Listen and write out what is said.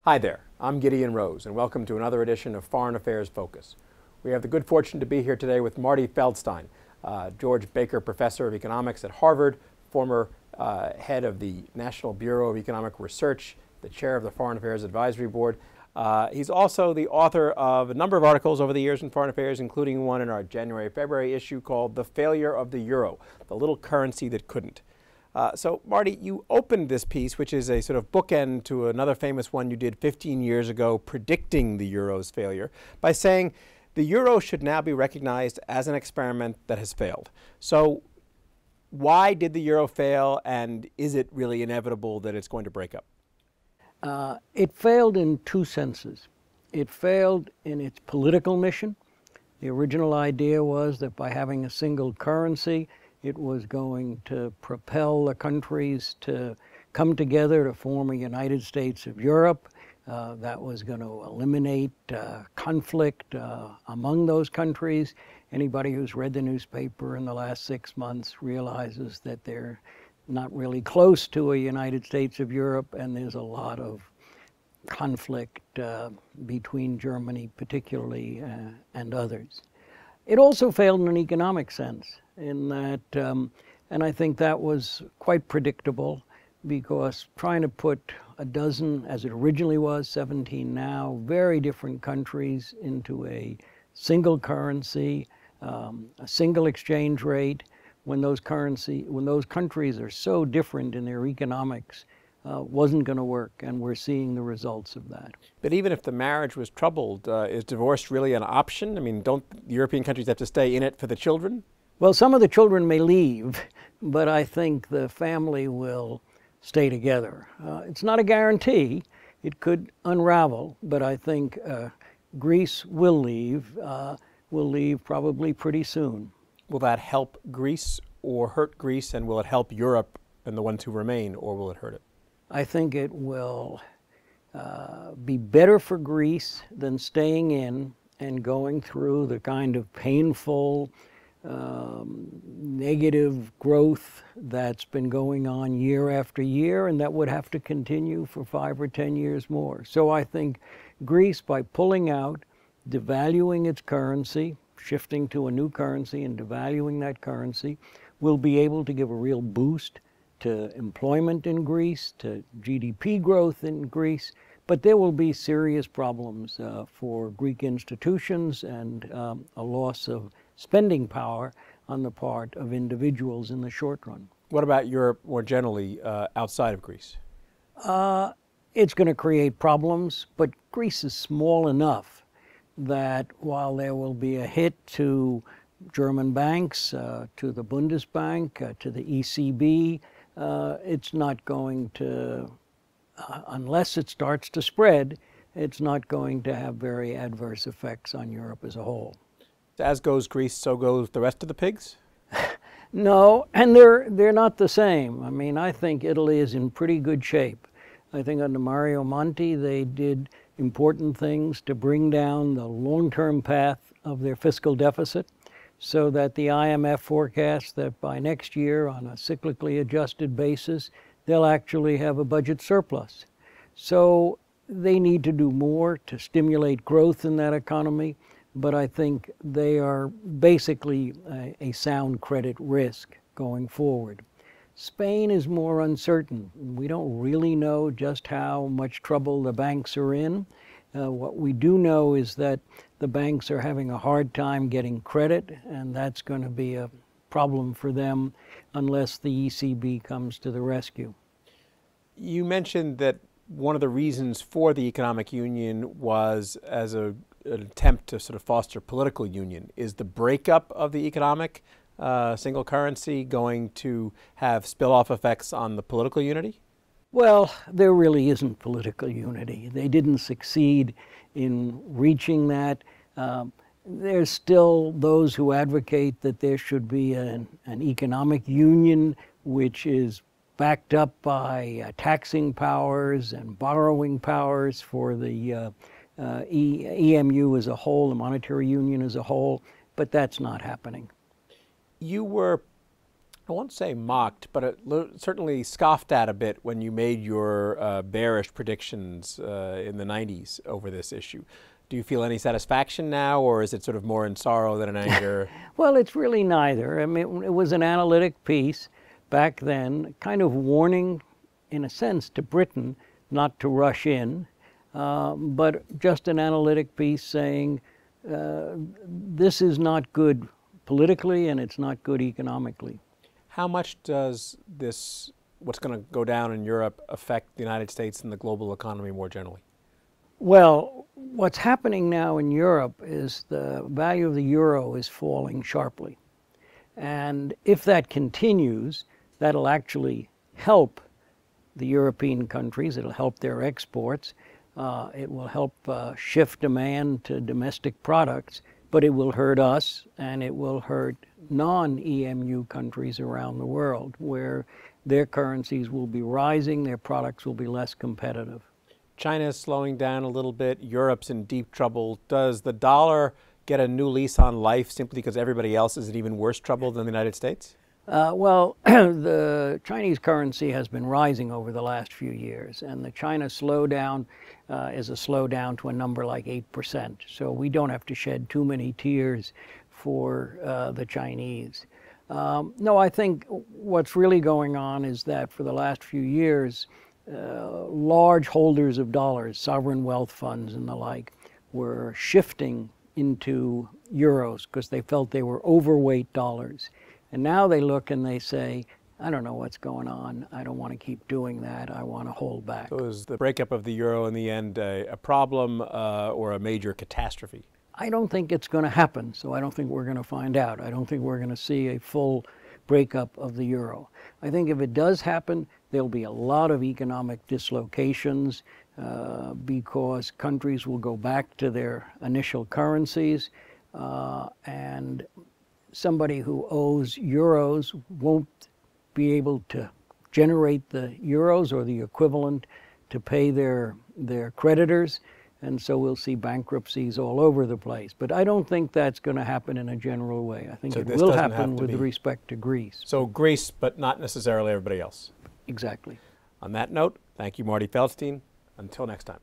Hi there, I'm Gideon Rose, and welcome to another edition of Foreign Affairs Focus. We have the good fortune to be here today with Martin Feldstein, George Baker Professor of Economics at Harvard, former head of the National Bureau of Economic Research, the chair of the Foreign Affairs Advisory Board. He's also the author of a number of articles over the years in foreign affairs, including one in our January-February issue called The Failure of the Euro, the Little Currency That Couldn't. So, Marty, you opened this piece, which is a sort of bookend to another famous one you did 15 years ago, predicting the euro's failure, by saying the euro should now be recognized as an experiment that has failed. So, why did the euro fail, and is it really inevitable that it's going to break up? It failed in two senses. It failed in its political mission. The original idea was that by having a single currency, it was going to propel the countries to come together to form a United States of Europe. That was going to eliminate conflict among those countries. Anybody who's read the newspaper in the last 6 months realizes that they're not really close to a United States of Europe, and there's a lot of conflict between Germany particularly and others. It also failed in an economic sense, in that, and I think that was quite predictable, because trying to put a dozen, as it originally was, 17 now, very different countries into a single currency, a single exchange rate, when those countries are so different in their economics, wasn't going to work, and we're seeing the results of that. But even if the marriage was troubled, is divorce really an option? I mean, don't European countries have to stay in it for the children? Well, some of the children may leave, but I think the family will stay together. It's not a guarantee. It could unravel, but I think Greece will leave probably pretty soon. Will that help Greece or hurt Greece, and will it help Europe and the ones who remain, or will it hurt it? I think it will be better for Greece than staying in and going through the kind of painful, negative growth that's been going on year after year, and that would have to continue for 5 or 10 years more. So I think Greece, by pulling out, devaluing its currency, shifting to a new currency and devaluing that currency, will be able to give a real boost to employment in Greece, to GDP growth in Greece, but there will be serious problems for Greek institutions and a loss of spending power on the part of individuals in the short run. What about Europe more generally outside of Greece? It's going to create problems, but Greece is small enough that while there will be a hit to German banks, to the Bundesbank, to the ECB, it's not going to, unless it starts to spread, it's not going to have very adverse effects on Europe as a whole. As goes Greece, so goes the rest of the pigs? No, and they're not the same. I mean, I think Italy is in pretty good shape. I think under Mario Monti, they did important things to bring down the long-term path of their fiscal deficit, so that the IMF forecasts that by next year, on a cyclically adjusted basis, they'll actually have a budget surplus. So they need to do more to stimulate growth in that economy, but I think they are basically a sound credit risk going forward. Spain is more uncertain. We don't really know just how much trouble the banks are in. What we do know is that the banks are having a hard time getting credit, and that's going to be a problem for them unless the ECB comes to the rescue. You mentioned that one of the reasons for the economic union was as an attempt to sort of foster political union. Is the breakup of the economic single currency going to have spill-off effects on the political unity? Well, there really isn't political unity. They didn't succeed in reaching that. There's still those who advocate that there should be an economic union which is backed up by taxing powers and borrowing powers for the EMU as a whole, the monetary union as a whole, but that's not happening. You were I won't say mocked, but it certainly scoffed at a bit when you made your bearish predictions in the 90s over this issue. Do you feel any satisfaction now, or is it sort of more in sorrow than in anger? Well, it's really neither. I mean, it was an analytic piece back then, kind of warning, in a sense, to Britain not to rush in, but just an analytic piece saying this is not good politically and it's not good economically. How much does this, what's going to go down in Europe, affect the United States and the global economy more generally? Well, what's happening now in Europe is the value of the euro is falling sharply. And if that continues, that'll actually help the European countries. It'll help their exports. It will help shift demand to domestic products, but it will hurt us and it will hurt non-EMU countries around the world where their currencies will be rising, their products will be less competitive. China's slowing down a little bit. Europe's in deep trouble. Does the dollar get a new lease on life simply because everybody else is in even worse trouble than the United States? Well, the Chinese currency has been rising over the last few years, and the China slowdown is a slowdown to a number like 8%. So we don't have to shed too many tears for the Chinese. No, I think what's really going on is that for the last few years, large holders of dollars, sovereign wealth funds and the like, were shifting into euros because they felt they were overweight dollars. And now they look and they say, I don't know what's going on. I don't want to keep doing that. I want to hold back. So is the breakup of the euro in the end a problem or a major catastrophe? I don't think it's going to happen, so I don't think we're going to find out. I don't think we're going to see a full breakup of the euro. I think if it does happen, there'll be a lot of economic dislocations because countries will go back to their initial currencies and somebody who owes euros won't be able to generate the euros or the equivalent to pay their creditors, and so we'll see bankruptcies all over the place. But I don't think that's going to happen in a general way. I think it will happen with respect to Greece. So Greece, but not necessarily everybody else. Exactly. On that note, thank you, Marty Feldstein. Until next time.